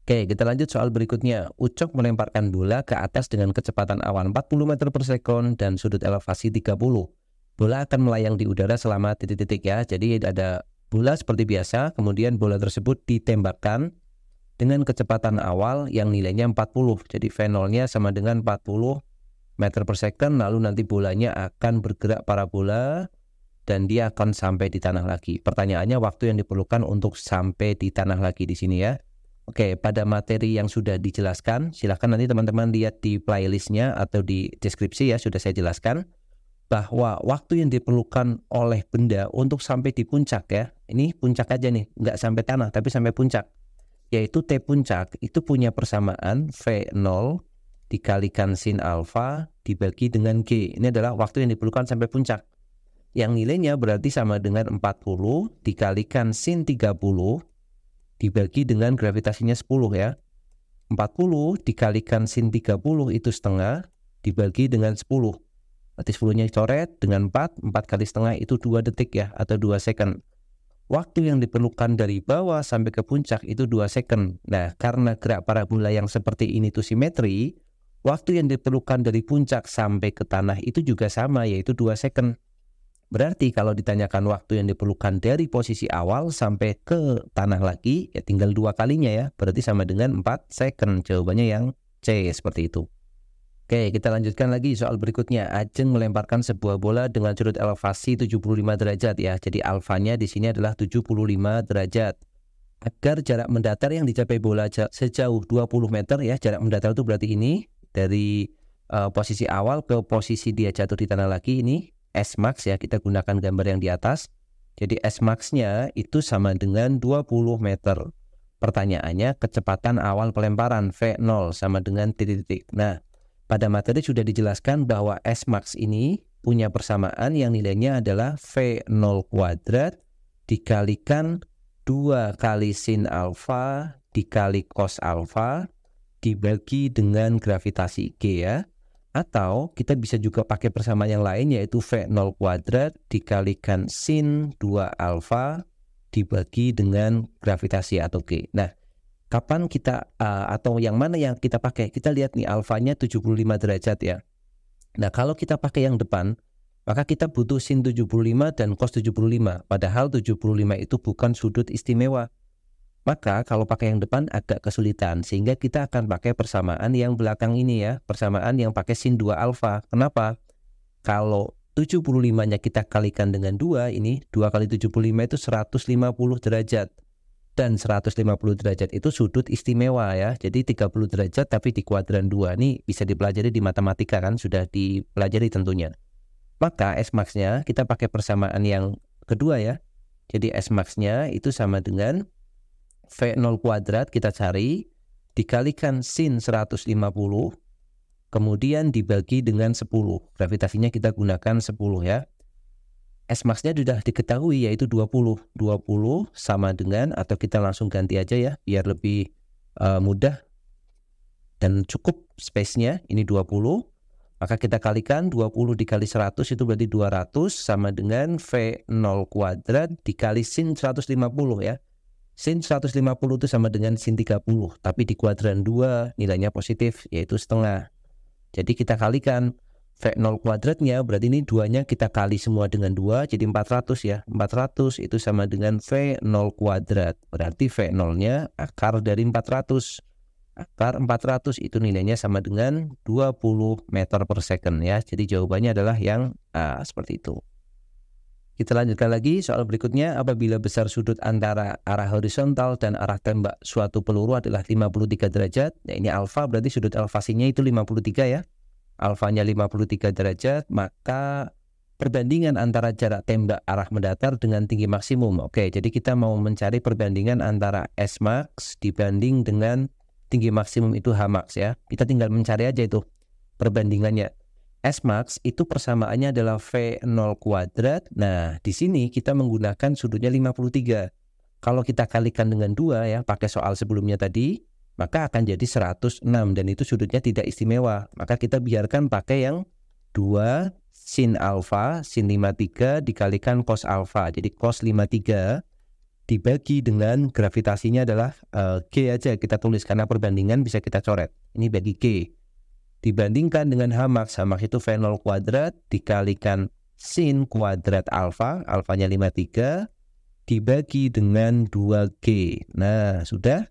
Oke, kita lanjut soal berikutnya. Ucok melemparkan bola ke atas dengan kecepatan awan 40 meter per sekon dan sudut elevasi 30. Bola akan melayang di udara selama titik-titik ya. Jadi ada bola seperti biasa, kemudian bola tersebut ditembakkan dengan kecepatan awal yang nilainya 40. Jadi V0-nya sama dengan 40 meter per second, lalu nanti bolanya akan bergerak parabola dan dia akan sampai di tanah lagi. Pertanyaannya waktu yang diperlukan untuk sampai di tanah lagi di sini ya. Oke, pada materi yang sudah dijelaskan, silahkan nanti teman-teman lihat di playlistnya atau di deskripsi ya, sudah saya jelaskan bahwa waktu yang diperlukan oleh benda untuk sampai di puncak ya, ini puncak aja nih, nggak sampai tanah tapi sampai puncak, yaitu T puncak itu punya persamaan V0 dikalikan sin alfa dibagi dengan G. Ini adalah waktu yang diperlukan sampai puncak, yang nilainya berarti sama dengan 40 dikalikan sin 30 dibagi dengan gravitasinya 10 ya. 40 dikalikan sin 30 itu setengah dibagi dengan 10. Berarti 10-nya coret dengan 4 kali setengah itu 2 detik ya, atau 2 second. Waktu yang diperlukan dari bawah sampai ke puncak itu 2 second. Nah, karena gerak parabola yang seperti ini itu simetri, waktu yang diperlukan dari puncak sampai ke tanah itu juga sama, yaitu 2 second. Berarti kalau ditanyakan waktu yang diperlukan dari posisi awal sampai ke tanah lagi, ya tinggal 2 kalinya ya, berarti sama dengan 4 second. Jawabannya yang C, seperti itu. Oke, kita lanjutkan lagi soal berikutnya. Ajeng melemparkan sebuah bola dengan sudut elevasi 75 derajat ya. Jadi alfanya di sini adalah 75 derajat. Agar jarak mendatar yang dicapai bola sejauh 20 meter ya. Jarak mendatar itu berarti ini dari posisi awal ke posisi dia jatuh di tanah lagi, ini S max ya. Kita gunakan gambar yang di atas. Jadi S max-nya itu sama dengan 20 meter. Pertanyaannya kecepatan awal pelemparan V0 sama dengan titik-titik. Nah, pada materi sudah dijelaskan bahwa S max ini punya persamaan yang nilainya adalah V0 kuadrat dikalikan 2 kali sin alfa dikali cos alfa dibagi dengan gravitasi G ya. Atau kita bisa juga pakai persamaan yang lain, yaitu V0 kuadrat dikalikan sin 2 alfa dibagi dengan gravitasi atau G. Nah, Kapan kita atau yang mana yang kita pakai? Kita lihat nih alfanya 75 derajat ya. Nah, kalau kita pakai yang depan, maka kita butuh sin 75 dan cos 75. Padahal 75 itu bukan sudut istimewa. Maka kalau pakai yang depan agak kesulitan, sehingga kita akan pakai persamaan yang belakang ini ya, persamaan yang pakai sin 2 alfa. Kenapa? Kalau 75-nya kita kalikan dengan 2, ini 2 kali 75 itu 150 derajat. Dan 150 derajat itu sudut istimewa ya. Jadi 30 derajat tapi di kuadran 2. Ini bisa dipelajari di matematika kan, sudah dipelajari tentunya. Maka S max-nya kita pakai persamaan yang kedua ya. Jadi S max-nya itu sama dengan V0 kuadrat kita cari, dikalikan sin 150, kemudian dibagi dengan 10. Gravitasinya kita gunakan 10 ya. S max-nya sudah diketahui yaitu 20. 20 sama dengan, atau kita langsung ganti aja ya biar lebih mudah dan cukup space-nya, ini 20. Maka kita kalikan 20 dikali 100 itu berarti 200 sama dengan V0 kuadrat dikali sin 150 ya. Sin 150 itu sama dengan sin 30, tapi di kuadran 2 nilainya positif yaitu setengah. Jadi kita kalikan V0 kuadratnya, berarti ini 2-nya kita kali semua dengan 2, jadi 400 ya. 400 itu sama dengan V0 kuadrat. Berarti V0-nya akar dari 400. Akar 400 itu nilainya sama dengan 20 meter per second ya. Jadi jawabannya adalah yang A, seperti itu. Kita lanjutkan lagi soal berikutnya. Apabila besar sudut antara arah horizontal dan arah tembak suatu peluru adalah 53 derajat. Nah, ini alfa, berarti sudut alfasinya itu 53 ya. Alfanya 53 derajat, maka perbandingan antara jarak tembak arah mendatar dengan tinggi maksimum. Oke, jadi kita mau mencari perbandingan antara S max dibanding dengan tinggi maksimum itu H max ya. Kita tinggal mencari aja itu perbandingannya. S max itu persamaannya adalah V0 kuadrat. Nah, di sini kita menggunakan sudutnya 53. Kalau kita kalikan dengan 2 ya, pakai soal sebelumnya tadi, maka akan jadi 106 dan itu sudutnya tidak istimewa. Maka kita biarkan pakai yang 2 sin alfa, sin 53 dikalikan cos alfa. Jadi cos 53 dibagi dengan gravitasinya adalah G aja kita tulis karena perbandingan bisa kita coret. Ini bagi G. Dibandingkan dengan H max. H max itu V0 kuadrat dikalikan sin kuadrat alfa, alfanya 53 dibagi dengan 2G. Nah, sudah.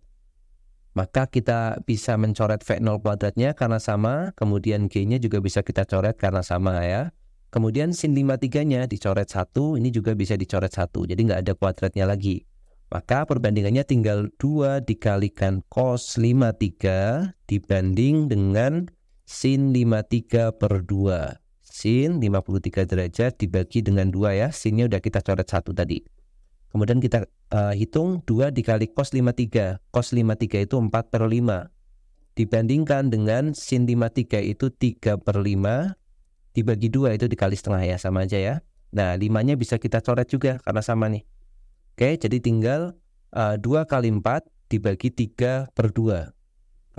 Maka kita bisa mencoret V0 kuadratnya karena sama, kemudian G-nya juga bisa kita coret karena sama ya. Kemudian sin 53-nya dicoret 1, ini juga bisa dicoret 1, jadi nggak ada kuadratnya lagi. Maka perbandingannya tinggal 2 dikalikan cos 53 dibanding dengan sin 53 per 2. Sin 53 derajat dibagi dengan 2 ya, sinnya udah kita coret 1 tadi. Kemudian kita hitung 2 dikali cos 53. Cos 53 itu 4 per 5. Dibandingkan dengan sin 53 itu 3 per 5. Dibagi 2 itu dikali setengah ya, sama aja ya. Nah, 5-nya bisa kita coret juga karena sama nih. Oke, jadi tinggal 2 kali 4 dibagi 3 per 2.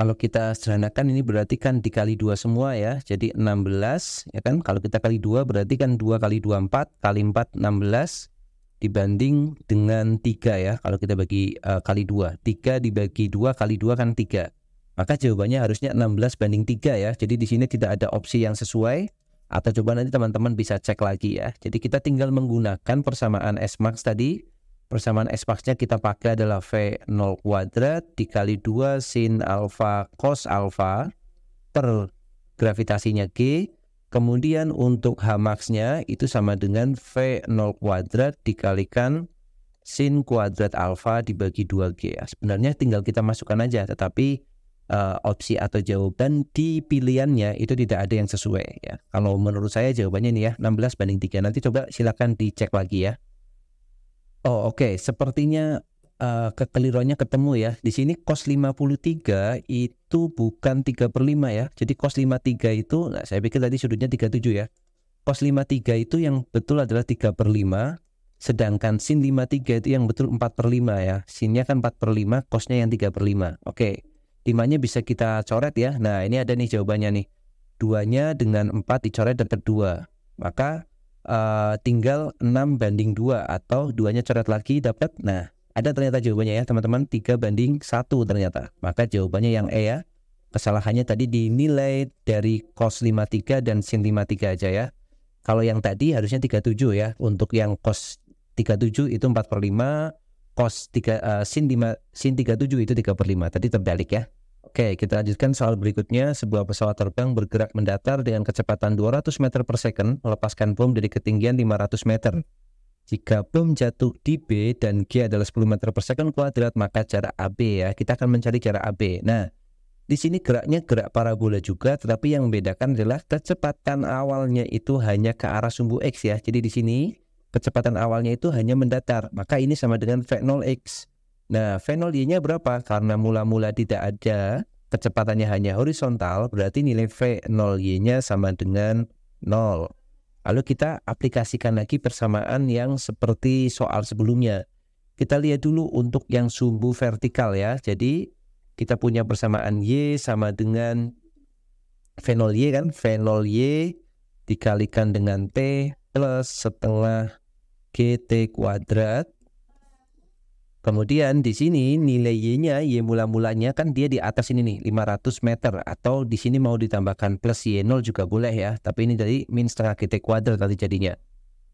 Kalau kita sederhanakan ini berarti kan dikali 2 semua ya. Jadi 16 ya kan. Kalau kita kali 2 berarti kan 2 kali 2 4, kali 4 16. Dibanding dengan 3 ya, kalau kita bagi kali 2. 3 dibagi 2 kali 2 kan 3. Maka jawabannya harusnya 16 banding 3 ya. Jadi di sini tidak ada opsi yang sesuai, atau coba nanti teman-teman bisa cek lagi ya. Jadi kita tinggal menggunakan persamaan S max tadi. Persamaan S max-nya kita pakai adalah V0 kuadrat dikali 2 sin alfa cos alfa per gravitasinya G. Kemudian untuk H max-nya itu sama dengan V0 kuadrat dikalikan sin kuadrat alfa dibagi 2G. Sebenarnya tinggal kita masukkan aja, tetapi opsi atau jawaban di pilihannya itu tidak ada yang sesuai ya. Kalau menurut saya jawabannya ini ya, 16 banding 3. Nanti coba silakan dicek lagi ya. Oh oke, sepertinya kekeliruannya ketemu ya. Di sini cos 53 itu bukan 3 per 5 ya. Jadi cos 53 itu, nah saya pikir tadi sudutnya 37 ya. Cos 53 itu yang betul adalah 3 per 5. Sedangkan sin 53 itu yang betul 4 per 5 ya. Sinnya kan 4 per 5, cosnya yang 3 per 5. Oke, 5-nya bisa kita coret ya. Nah ini ada nih jawabannya nih. 2-nya dengan 4 dicoret dapat 2. Maka tinggal 6 banding 2 atau 2-nya coret lagi dapat, nah ada ternyata jawabannya ya teman-teman, 3:1 ternyata. Maka jawabannya yang E ya. Kesalahannya tadi dinilai dari cos 53 dan sin 53 aja ya. Kalau yang tadi harusnya 37 ya. Untuk yang cos 37 itu 4/5, sin 37 itu 3/5. Tadi terbalik ya. Oke, kita lanjutkan soal berikutnya. Sebuah pesawat terbang bergerak mendatar dengan kecepatan 200 meter per second, melepaskan bom dari ketinggian 500 meter. Jika bom jatuh di B dan G adalah 10 meter per second kuadrat, maka jarak AB ya. Kita akan mencari jarak AB. Nah, di sini geraknya gerak parabola juga, tetapi yang membedakan adalah kecepatan awalnya itu hanya ke arah sumbu X ya. Jadi di sini kecepatan awalnya itu hanya mendatar, maka ini sama dengan V0X. Nah, V0Y-nya berapa? Karena mula-mula tidak ada, kecepatannya hanya horizontal, berarti nilai V0Y-nya sama dengan 0. Lalu kita aplikasikan lagi persamaan yang seperti soal sebelumnya. Kita lihat dulu untuk yang sumbu vertikal ya. Jadi kita punya persamaan Y sama dengan V0Y kan. V0Y dikalikan dengan T plus setengah GT kuadrat. Kemudian di sini nilai Y-nya, Y mula-mulanya kan dia di atas ini nih, 500 meter. Atau di sini mau ditambahkan plus Y0 juga boleh ya. Tapi ini dari min setengah GT kuadrat nanti jadinya.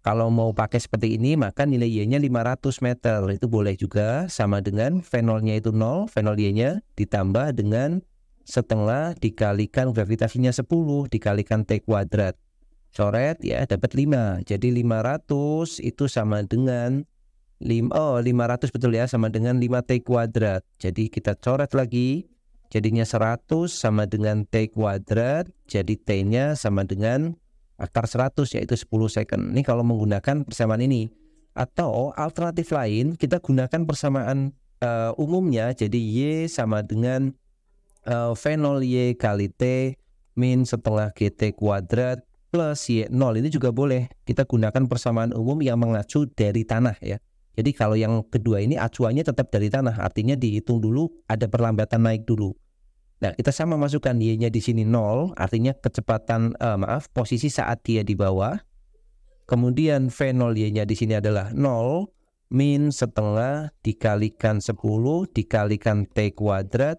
Kalau mau pakai seperti ini, maka nilai Y-nya 500 meter. Itu boleh juga, sama dengan V0-nya itu 0, V0Y-nya ditambah dengan setengah dikalikan gravitasinya 10, dikalikan T kuadrat. Coret ya, dapat 5. Jadi 500 itu sama dengan 500 betul ya, sama dengan 5T kuadrat. Jadi kita coret lagi, jadinya 100 sama dengan T kuadrat. Jadi T-nya sama dengan akar 100 yaitu 10 second. Ini kalau menggunakan persamaan ini. Atau alternatif lain kita gunakan persamaan umumnya. Jadi Y sama dengan V0Y kali T min setengah GT kuadrat plus Y0. Ini juga boleh. Kita gunakan persamaan umum yang mengacu dari tanah ya. Jadi kalau yang kedua ini acuannya tetap dari tanah. Artinya dihitung dulu ada perlambatan naik dulu. Nah, kita sama masukkan Y-nya di sini 0, artinya kecepatan posisi saat dia di bawah. Kemudian V0Y-nya di sini adalah 0 min setengah dikalikan 10 dikalikan T kuadrat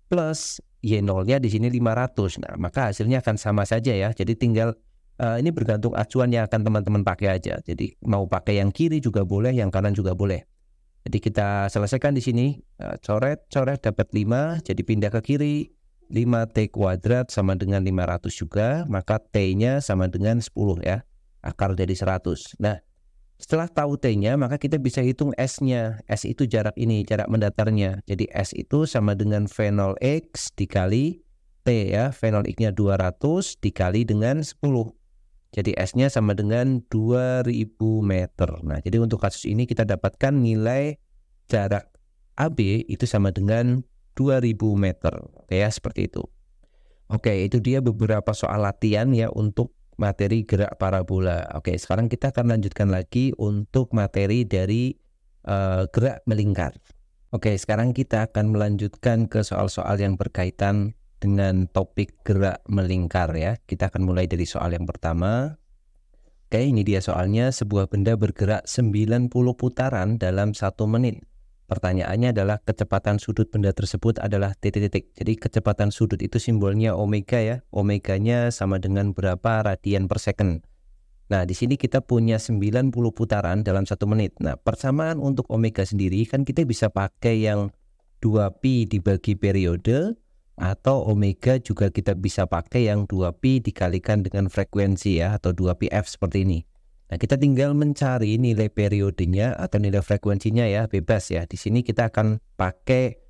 plus Y0-nya di sini 500. Nah, maka hasilnya akan sama saja ya. Jadi tinggal ini bergantung acuan yang akan teman-teman pakai aja. Jadi mau pakai yang kiri juga boleh, yang kanan juga boleh. Jadi kita selesaikan di sini, coret dapat 5, jadi pindah ke kiri, 5T kuadrat sama dengan 500 juga, maka T-nya sama dengan 10 ya, akar dari 100. Nah, setelah tahu T-nya, maka kita bisa hitung S-nya. S itu jarak ini, jarak mendatarnya. Jadi S itu sama dengan V0X dikali T ya, V0X-nya 200 dikali dengan 10. Jadi S-nya sama dengan 2000 meter. Nah, jadi untuk kasus ini kita dapatkan nilai jarak AB itu sama dengan 2000 meter. Oke ya, seperti itu. Oke, itu dia beberapa soal latihan ya untuk materi gerak parabola. Oke, sekarang kita akan lanjutkan lagi untuk materi dari gerak melingkar. Oke, sekarang kita akan melanjutkan ke soal-soal yang berkaitan dengan topik gerak melingkar ya. Kita akan mulai dari soal yang pertama. Oke, ini dia soalnya. Sebuah benda bergerak 90 putaran dalam 1 menit. Pertanyaannya adalah kecepatan sudut benda tersebut adalah titik-titik. Jadi kecepatan sudut itu simbolnya omega ya. Omeganya sama dengan berapa radian per second. Nah, di sini kita punya 90 putaran dalam 1 menit. Nah, persamaan untuk omega sendiri kan kita bisa pakai yang 2pi dibagi periode, atau omega juga kita bisa pakai yang 2pi dikalikan dengan frekuensi ya, atau 2πf seperti ini. Nah, kita tinggal mencari nilai periodenya atau nilai frekuensinya ya, bebas ya. Di sini kita akan pakai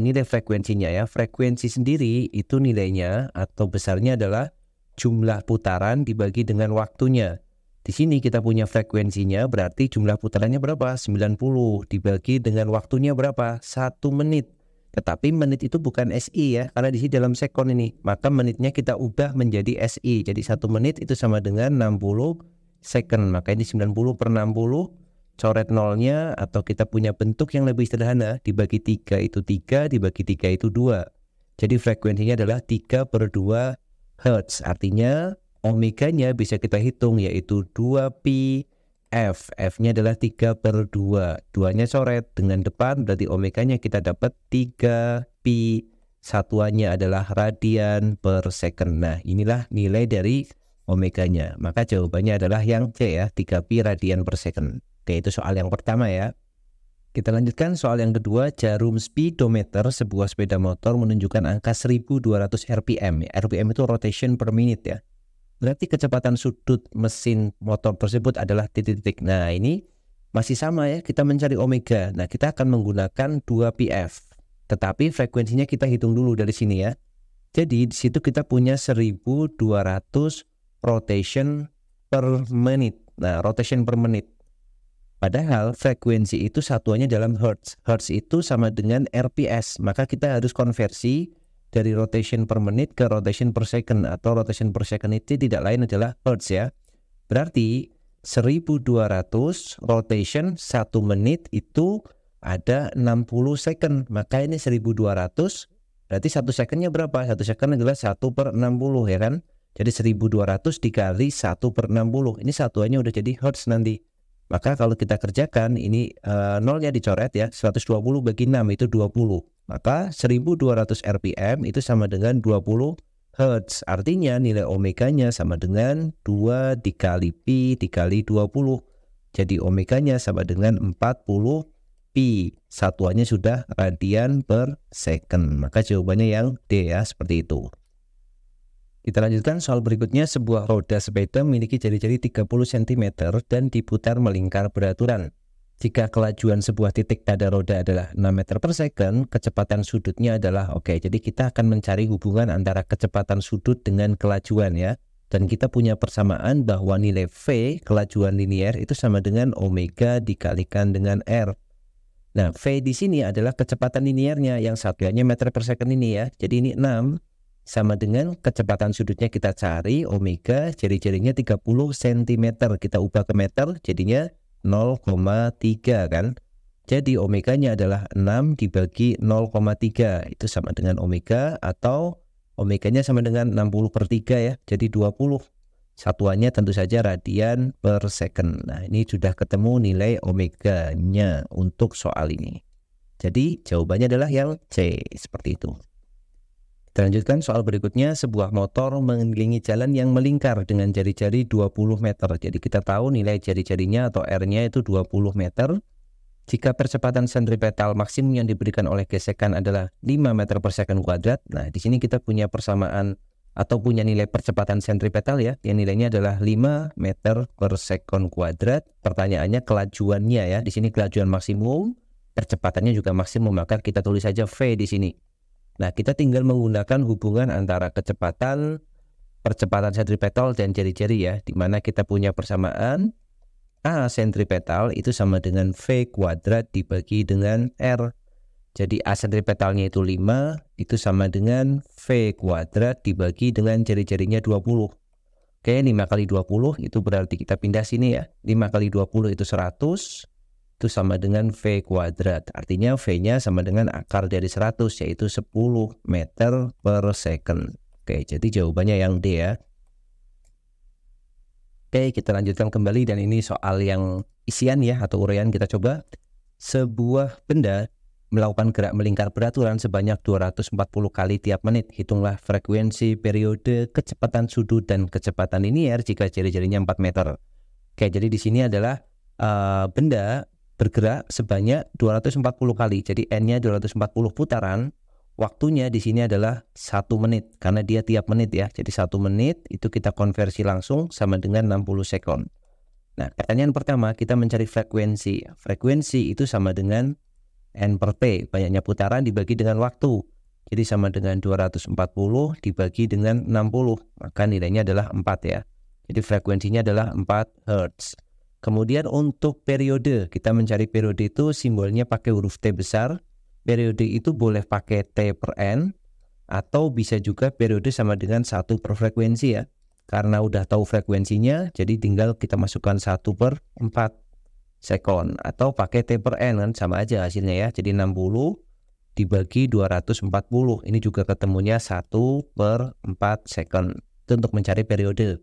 nilai frekuensinya ya. Frekuensi sendiri itu nilainya atau besarnya adalah jumlah putaran dibagi dengan waktunya. Di sini kita punya frekuensinya, berarti jumlah putarannya berapa? 90 dibagi dengan waktunya berapa? 1 menit. Tetapi menit itu bukan SI ya, karena di sini dalam sekon ini. Maka menitnya kita ubah menjadi SI. Jadi 1 menit itu sama dengan 60 second. Maka ini 90 per 60, coret nolnya, atau kita punya bentuk yang lebih sederhana, dibagi 3 itu 3, dibagi 3 itu 2. Jadi frekuensinya adalah 3 per 2 Hz. Artinya omeganya bisa kita hitung, yaitu 2pi F-nya adalah 3/2. 2-nya coret dengan depan, berarti omeganya kita dapat 3 pi. Satuannya adalah radian per second. Nah, inilah nilai dari omeganya. Maka jawabannya adalah yang C ya, 3 pi radian per second. Oke, itu soal yang pertama ya. Kita lanjutkan soal yang kedua. Jarum speedometer sebuah sepeda motor menunjukkan angka 1200 rpm. RPM itu rotation per minute ya. Berarti kecepatan sudut mesin motor tersebut adalah titik-titik. Nah, ini masih sama ya, kita mencari omega. Nah, kita akan menggunakan 2πf. Tetapi frekuensinya kita hitung dulu dari sini ya. Jadi di situ kita punya 1200 rotation per menit. Nah, rotation per menit. Padahal frekuensi itu satuannya dalam hertz. Hertz itu sama dengan rps. Maka kita harus konversi dari rotation per menit ke rotation per second. Atau rotation per second itu tidak lain adalah hertz ya. Berarti 1200 rotation 1 menit itu ada 60 second. Maka ini 1200 berarti 1 secondnya berapa? 1 second adalah 1/60 ya kan. Jadi 1200 dikali 1/60. Ini satuannya udah jadi hertz nanti. Maka kalau kita kerjakan ini nolnya dicoret ya. 120 bagi 6 itu 20. Maka 1200 rpm itu sama dengan 20 Hz. Artinya nilai omeganya sama dengan 2 dikali pi dikali 20. Jadi omeganya sama dengan 40 pi. Satuannya sudah radian per second. Maka jawabannya yang D ya, seperti itu. Kita lanjutkan soal berikutnya. Sebuah roda sepeda memiliki jari-jari 30 cm dan diputar melingkar beraturan. Jika kelajuan sebuah titik pada roda adalah 6 meter per second, kecepatan sudutnya adalah oke. Jadi kita akan mencari hubungan antara kecepatan sudut dengan kelajuan ya. Dan kita punya persamaan bahwa nilai V, kelajuan linier, itu sama dengan omega dikalikan dengan R. Nah, V di sini adalah kecepatan liniernya yang satuannya meter per second ini ya. Jadi ini 6 sama dengan kecepatan sudutnya kita cari omega, jari-jarinya 30 cm. Kita ubah ke meter jadinya 0,3 kan. Jadi omeganya adalah 6 dibagi 0,3. Itu sama dengan omega, atau omeganya sama dengan 60/3 ya. Jadi 20. Satuannya tentu saja radian per second. Nah, ini sudah ketemu nilai omeganya untuk soal ini. Jadi jawabannya adalah yang C, seperti itu. Kita lanjutkan soal berikutnya. Sebuah motor mengelilingi jalan yang melingkar dengan jari-jari 20 meter. Jadi kita tahu nilai jari-jarinya atau R-nya itu 20 meter. Jika percepatan sentripetal maksimum yang diberikan oleh gesekan adalah 5 meter per second kuadrat. Nah, di sini kita punya persamaan atau punya nilai percepatan sentripetal ya. Yang nilainya adalah 5 meter per second kuadrat. Pertanyaannya kelajuannya ya. Di sini kelajuan maksimum, percepatannya juga maksimum. Maka kita tulis saja V di sini. Nah, kita tinggal menggunakan hubungan antara percepatan sentripetal dan jari-jari ya, di mana kita punya persamaan A sentripetal itu sama dengan V kuadrat dibagi dengan R. Jadi A sentripetalnya itu 5, itu sama dengan V kuadrat dibagi dengan jari-jarinya 20. Oke, 5 kali 20 itu berarti kita pindah sini ya. 5 kali 20 itu 100. Itu sama dengan V kuadrat. Artinya V-nya sama dengan akar dari 100, yaitu 10 meter per second. Oke, jadi jawabannya yang D ya. Oke, kita lanjutkan kembali dan ini soal yang isian ya, atau uraian kita coba. Sebuah benda melakukan gerak melingkar beraturan sebanyak 240 kali tiap menit. Hitunglah frekuensi, periode, kecepatan sudut, dan kecepatan linier jika jari-jarinya 4 meter. Oke, jadi di sini adalah benda bergerak sebanyak 240 kali. Jadi N-nya 240 putaran. Waktunya di sini adalah 1 menit karena dia tiap menit ya. Jadi 1 menit itu kita konversi langsung sama dengan 60 sekon. Nah, pertanyaan pertama kita mencari frekuensi. Frekuensi itu sama dengan N per T, banyaknya putaran dibagi dengan waktu. Jadi sama dengan 240 dibagi dengan 60. Maka nilainya adalah 4 ya. Jadi frekuensinya adalah 4 Hz. Kemudian untuk periode, kita mencari periode itu simbolnya pakai huruf T besar. Periode itu boleh pakai T per N, atau bisa juga periode sama dengan 1 per frekuensi ya. Karena udah tahu frekuensinya, jadi tinggal kita masukkan 1 per 4 sekon. Atau pakai T per N kan sama aja hasilnya ya. Jadi 60 dibagi 240. Ini juga ketemunya 1 per 4 sekon. Itu untuk mencari periode.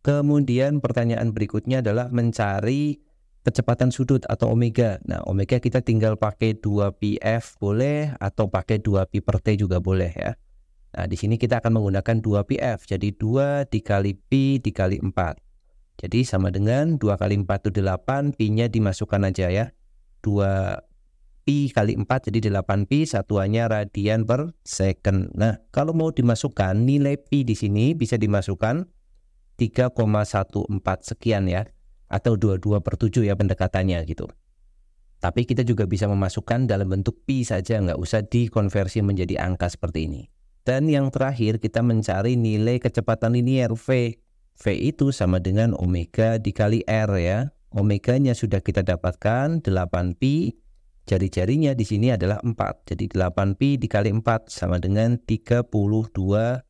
Kemudian pertanyaan berikutnya adalah mencari kecepatan sudut atau omega. Nah, omega kita tinggal pakai 2πf boleh atau pakai 2pi per T juga boleh ya. Nah, di sini kita akan menggunakan 2πf. Jadi 2 dikali pi dikali 4. Jadi sama dengan 2 kali 4 itu 8, pi-nya dimasukkan aja ya. 2 pi kali 4 jadi 8pi, satuannya radian per second. Nah, kalau mau dimasukkan nilai pi di sini bisa dimasukkan 3,14 sekian ya, atau 22/7 ya pendekatannya gitu. Tapi kita juga bisa memasukkan dalam bentuk pi saja, nggak usah dikonversi menjadi angka seperti ini. Dan yang terakhir kita mencari nilai kecepatan linier V. V itu sama dengan omega dikali R ya. Omeganya sudah kita dapatkan 8pi, jari-jarinya di sini adalah 4. Jadi 8pi dikali 4 sama dengan 32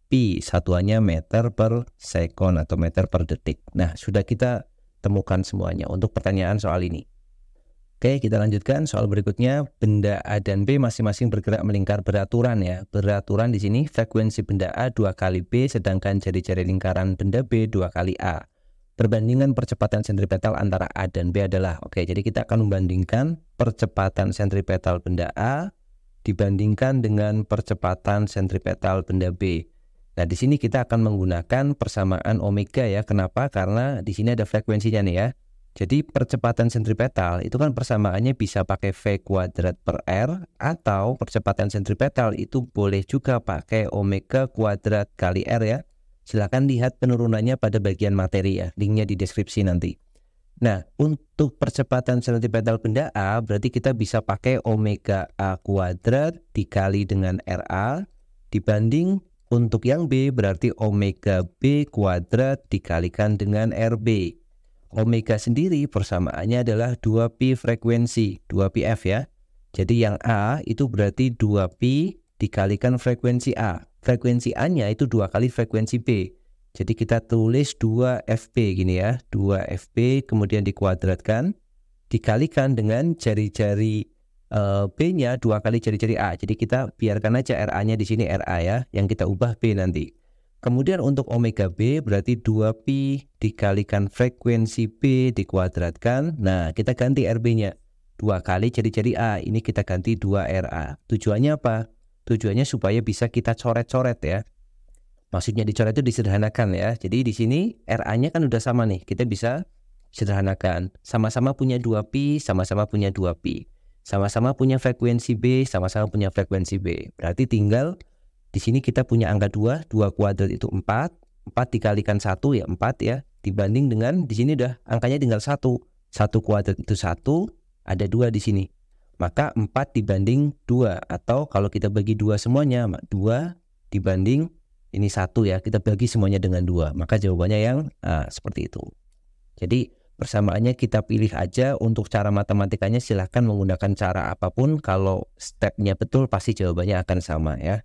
pi, satuannya meter per second atau meter per detik. Nah, sudah kita temukan semuanya untuk pertanyaan soal ini. Oke, kita lanjutkan soal berikutnya. Benda A dan B masing-masing bergerak melingkar beraturan ya. Beraturan di sini frekuensi benda A 2 kali B, sedangkan jari-jari lingkaran benda B 2 kali A. Perbandingan percepatan sentripetal antara A dan B adalah, oke, jadi kita akan membandingkan percepatan sentripetal benda A dibandingkan dengan percepatan sentripetal benda B. Nah, di sini kita akan menggunakan persamaan omega ya. Kenapa? Karena di sini ada frekuensinya nih ya. Jadi percepatan sentripetal itu kan persamaannya bisa pakai V kuadrat per R, atau percepatan sentripetal itu boleh juga pakai omega kuadrat kali R ya. Silahkan lihat penurunannya pada bagian materi ya, linknya di deskripsi nanti. Nah, untuk percepatan sentripetal benda A berarti kita bisa pakai omega A kuadrat dikali dengan RA, dibanding untuk yang B berarti omega B kuadrat dikalikan dengan RB. Omega sendiri persamaannya adalah 2pi frekuensi, 2πf ya. Jadi yang A itu berarti 2pi dikalikan frekuensi A. Frekuensi A-nya itu 2 kali frekuensi B. Jadi kita tulis 2fp gini ya. 2fp kemudian dikuadratkan, dikalikan dengan jari-jari B-nya 2 kali jari-jari A. Jadi kita biarkan aja RA-nya di sini RA ya, yang kita ubah B nanti. Kemudian untuk omega B berarti 2pi dikalikan frekuensi B dikuadratkan. Nah, kita ganti RB-nya 2 kali jari-jari A. Ini kita ganti 2RA. Tujuannya apa? Tujuannya supaya bisa kita coret-coret ya. Maksudnya dicoret itu disederhanakan ya. Jadi di sini RA-nya kan udah sama nih. Kita bisa sederhanakan. Sama-sama punya 2pi, sama-sama punya 2pi. Sama-sama punya frekuensi B, sama-sama punya frekuensi B. Berarti tinggal di sini kita punya angka 2, 2 kuadrat itu 4, 4 dikalikan 1 ya 4 ya. Dibanding dengan di sini udah angkanya tinggal 1. 1 kuadrat itu 1, ada 2 di sini. Maka 4 dibanding 2, atau kalau kita bagi 2 semuanya, 2 dibanding ini 1 ya. Kita bagi semuanya dengan 2. Maka jawabannya yang seperti itu. Jadi persamaannya kita pilih aja. Untuk cara matematikanya silahkan menggunakan cara apapun. Kalau stepnya betul pasti jawabannya akan sama ya.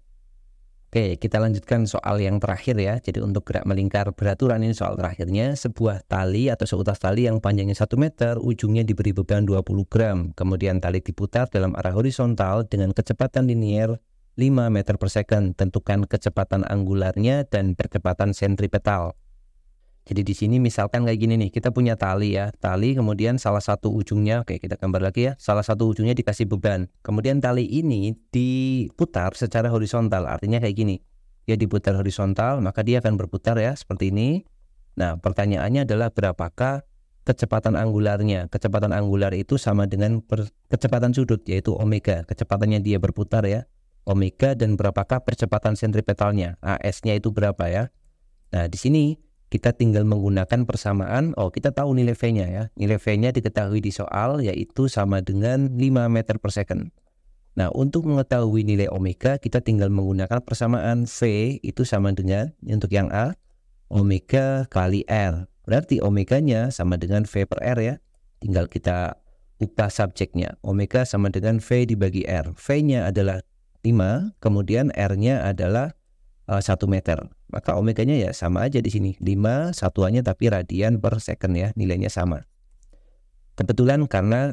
Oke, kita lanjutkan soal yang terakhir ya. Jadi untuk gerak melingkar beraturan ini soal terakhirnya. Sebuah tali atau seutas tali yang panjangnya 1 meter, ujungnya diberi beban 20 gram. Kemudian tali diputar dalam arah horizontal dengan kecepatan linier 5 meter per second. Tentukan kecepatan anggularnya dan percepatan sentripetal. Jadi di sini misalkan kayak gini nih, kita punya tali ya, tali kemudian salah satu ujungnya, oke kita gambar lagi ya, salah satu ujungnya dikasih beban. Kemudian tali ini diputar secara horizontal, artinya kayak gini. Dia diputar horizontal, maka dia akan berputar ya, seperti ini. Nah, pertanyaannya adalah berapakah kecepatan anggularnya? Kecepatan anggular itu sama dengan kecepatan sudut, yaitu omega. Kecepatannya dia berputar ya, omega, dan berapakah percepatan sentripetalnya? AS-nya itu berapa ya? Nah, di sini kita tinggal menggunakan persamaan. Kita tahu nilai V-nya ya. Nilai V-nya diketahui di soal, yaitu sama dengan 5 meter per second. Nah, untuk mengetahui nilai omega, kita tinggal menggunakan persamaan V itu sama dengan, untuk yang A, omega kali R. Berarti omeganya sama dengan V per R ya. Tinggal kita ubah subjeknya. Omega sama dengan V dibagi R. V-nya adalah 5, kemudian R-nya adalah 1 meter. Maka omeganya ya sama aja di sini. 5 satuannya tapi radian per second ya, nilainya sama. Kebetulan karena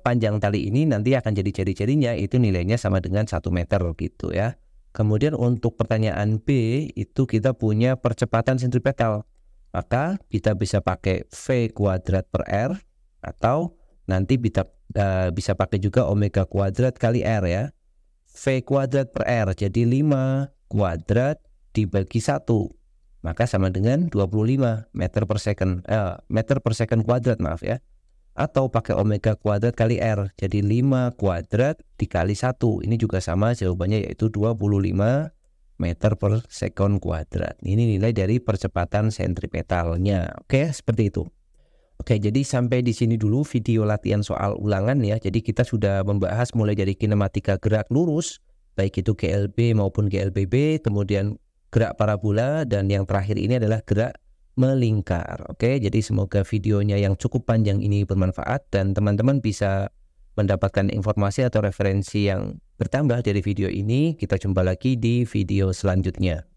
panjang tali ini nanti akan jadi jari-jarinya, itu nilainya sama dengan 1 meter gitu ya. Kemudian untuk pertanyaan B itu kita punya percepatan sentripetal. Maka kita bisa pakai V kuadrat per R, atau nanti bisa pakai juga omega kuadrat kali R ya. V kuadrat per R, jadi 5 kuadrat dibagi 1, maka sama dengan 25 meter per second kuadrat, maaf ya. Atau pakai omega kuadrat kali R, jadi 5 kuadrat dikali 1, ini juga sama jawabannya, yaitu 25 meter per second kuadrat. Ini nilai dari percepatan sentripetalnya. Oke, seperti itu. Oke, jadi sampai di sini dulu video latihan soal ulangan ya. Jadi kita sudah membahas mulai dari kinematika gerak lurus, baik itu GLB maupun GLBB, kemudian gerak parabola, dan yang terakhir ini adalah gerak melingkar. Oke, jadi semoga videonya yang cukup panjang ini bermanfaat dan teman-teman bisa mendapatkan informasi atau referensi yang bertambah dari video ini. Kita jumpa lagi di video selanjutnya.